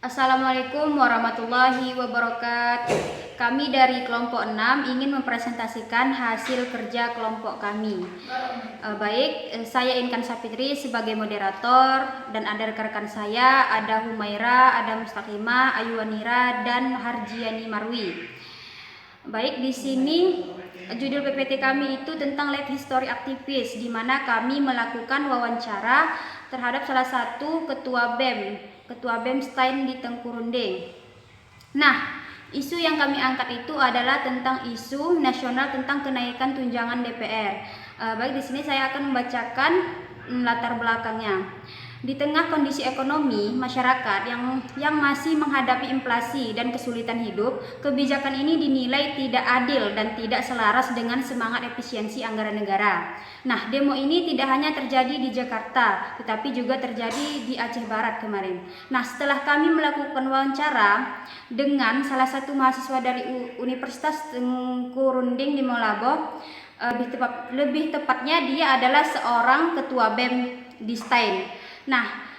Assalamualaikum warahmatullahi wabarakatuh. Kami dari kelompok 6 ingin mempresentasikan hasil kerja kelompok kami. Saya Inkan Sapitri sebagai moderator dan ada rekan-rekan saya, ada Humaira, ada Mustaqimah, Ayuwanira, dan Harjiani Marwi. Di sini judul PPT kami itu tentang life history aktivis, di mana kami melakukan wawancara terhadap salah satu ketua BEM Stein di Tengkurundeng. Nah, isu yang kami angkat itu adalah tentang isu nasional tentang kenaikan tunjangan DPR. Di sini saya akan membacakan latar belakangnya. Di tengah kondisi ekonomi masyarakat yang masih menghadapi inflasi dan kesulitan hidup, kebijakan ini dinilai tidak adil dan tidak selaras dengan semangat efisiensi anggaran negara. Nah, demo ini tidak hanya terjadi di Jakarta, tetapi juga terjadi di Aceh Barat kemarin. Nah, setelah kami melakukan wawancara dengan salah satu mahasiswa dari Universitas Tengkurundeng di Molabo, lebih tepatnya dia adalah seorang ketua BEM di Stein. Nah,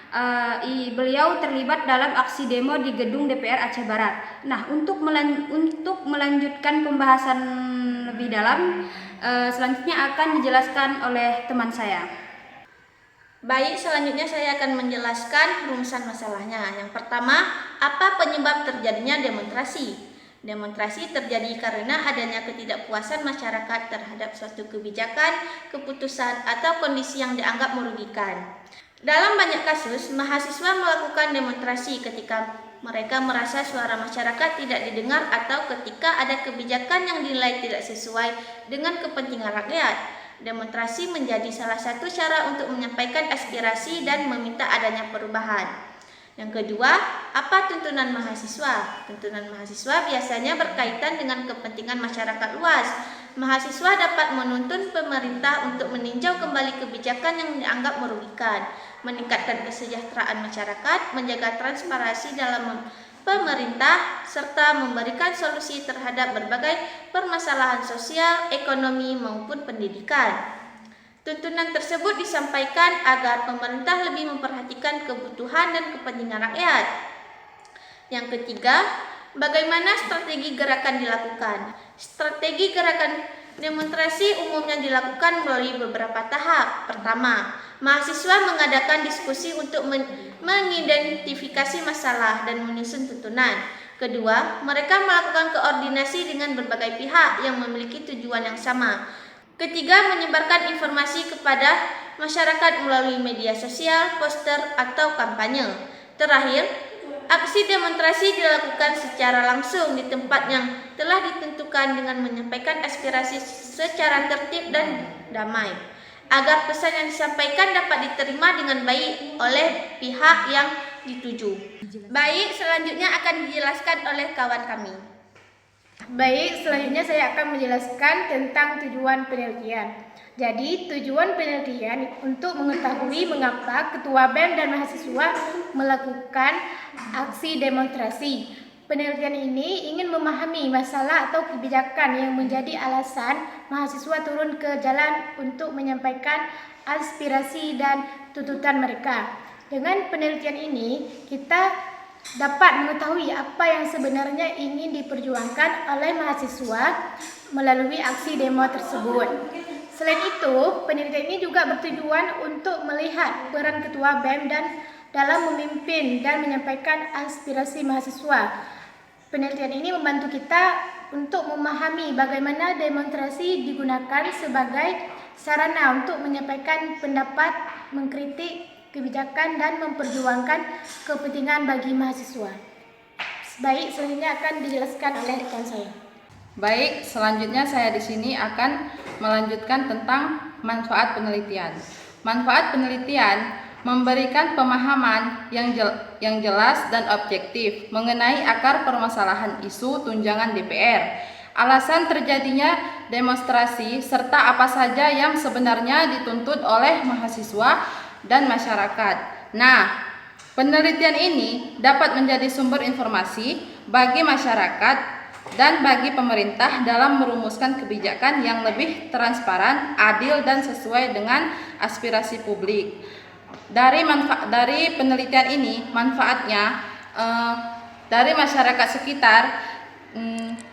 beliau terlibat dalam aksi demo di gedung DPR Aceh Barat. Nah, untuk melanjutkan pembahasan lebih dalam, selanjutnya akan dijelaskan oleh teman saya. Baik, selanjutnya saya akan menjelaskan rumusan masalahnya. Yang pertama, apa penyebab terjadinya demonstrasi? Demonstrasi terjadi karena adanya ketidakpuasan masyarakat terhadap suatu kebijakan, keputusan, atau kondisi yang dianggap merugikan. Dalam banyak kasus, mahasiswa melakukan demonstrasi ketika mereka merasa suara masyarakat tidak didengar atau ketika ada kebijakan yang dinilai tidak sesuai dengan kepentingan rakyat. Demonstrasi menjadi salah satu cara untuk menyampaikan aspirasi dan meminta adanya perubahan. Yang kedua, apa tuntunan mahasiswa? Tuntunan mahasiswa biasanya berkaitan dengan kepentingan masyarakat luas. Mahasiswa dapat menuntun pemerintah untuk meninjau kembali kebijakan yang dianggap merugikan, meningkatkan kesejahteraan masyarakat, menjaga transparansi dalam pemerintah, serta memberikan solusi terhadap berbagai permasalahan sosial, ekonomi, maupun pendidikan. Tuntunan tersebut disampaikan agar pemerintah lebih memperhatikan kebutuhan dan kepentingan rakyat. Yang ketiga, bagaimana strategi gerakan dilakukan? Strategi gerakan demonstrasi umumnya dilakukan melalui beberapa tahap. Pertama, mahasiswa mengadakan diskusi untuk mengidentifikasi masalah dan menyusun tuntunan. Kedua, mereka melakukan koordinasi dengan berbagai pihak yang memiliki tujuan yang sama. Ketiga, menyebarkan informasi kepada masyarakat melalui media sosial, poster, atau kampanye. Terakhir, aksi demonstrasi dilakukan secara langsung di tempat yang telah ditentukan dengan menyampaikan aspirasi secara tertib dan damai, agar pesan yang disampaikan dapat diterima dengan baik oleh pihak yang dituju. Baik, selanjutnya akan dijelaskan oleh kawan kami. Baik, selanjutnya saya akan menjelaskan tentang tujuan penelitian. Jadi, tujuan penelitian untuk mengetahui mengapa ketua BEM dan mahasiswa melakukan aksi demonstrasi. Penelitian ini ingin memahami masalah atau kebijakan yang menjadi alasan mahasiswa turun ke jalan untuk menyampaikan aspirasi dan tuntutan mereka. Dengan penelitian ini, kita dapat mengetahui apa yang sebenarnya ingin diperjuangkan oleh mahasiswa melalui aksi demo tersebut. Selain itu, penelitian ini juga bertujuan untuk melihat peran ketua BEM dan dalam memimpin dan menyampaikan aspirasi mahasiswa. Penelitian ini membantu kita untuk memahami bagaimana demonstrasi digunakan sebagai sarana untuk menyampaikan pendapat, mengkritik kebijakan dan memperjuangkan kepentingan bagi mahasiswa. Baik, selanjutnya akan dijelaskan oleh rekan saya. Baik, selanjutnya saya di sini akan melanjutkan tentang manfaat penelitian. Manfaat penelitian memberikan pemahaman yang jelas dan objektif mengenai akar permasalahan isu tunjangan DPR, alasan terjadinya demonstrasi, serta apa saja yang sebenarnya dituntut oleh mahasiswa dan masyarakat. Nah, penelitian ini dapat menjadi sumber informasi bagi masyarakat dan bagi pemerintah dalam merumuskan kebijakan yang lebih transparan, adil, dan sesuai dengan aspirasi publik. Dari penelitian ini, manfaatnya dari masyarakat sekitar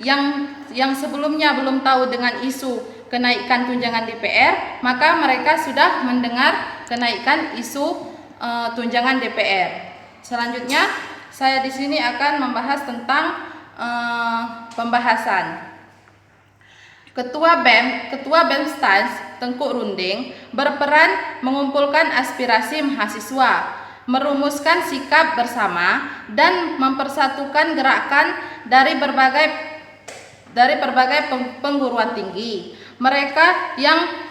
yang sebelumnya belum tahu dengan isu kenaikan tunjangan DPR, maka mereka sudah mendengar kenaikan isu tunjangan DPR. Selanjutnya, saya di sini akan membahas tentang pembahasan. Ketua BEM Stans Tengku Runding berperan mengumpulkan aspirasi mahasiswa, merumuskan sikap bersama dan mempersatukan gerakan dari berbagai perguruan tinggi. Mereka yang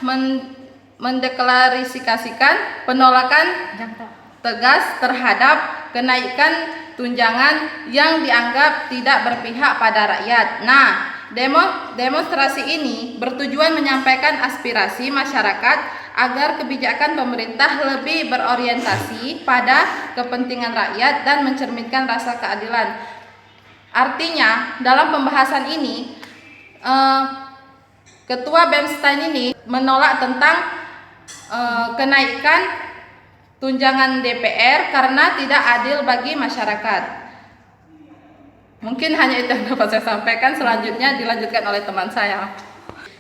mendeklarasikan penolakan tegas terhadap kenaikan tunjangan yang dianggap tidak berpihak pada rakyat. Nah, demonstrasi ini bertujuan menyampaikan aspirasi masyarakat agar kebijakan pemerintah lebih berorientasi pada kepentingan rakyat dan mencerminkan rasa keadilan. Artinya, dalam pembahasan ini, Ketua BEM Stan ini menolak tentang kenaikan tunjangan DPR karena tidak adil bagi masyarakat. Mungkin hanya itu yang dapat saya sampaikan. Selanjutnya dilanjutkan oleh teman saya.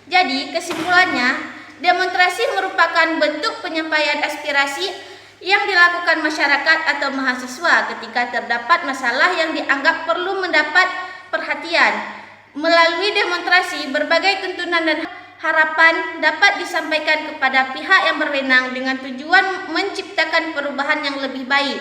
Jadi, kesimpulannya, demonstrasi merupakan bentuk penyampaian aspirasi yang dilakukan masyarakat atau mahasiswa ketika terdapat masalah yang dianggap perlu mendapat perhatian. Melalui demonstrasi, berbagai tuntunan dan harapan dapat disampaikan kepada pihak yang berwenang dengan tujuan menciptakan perubahan yang lebih baik.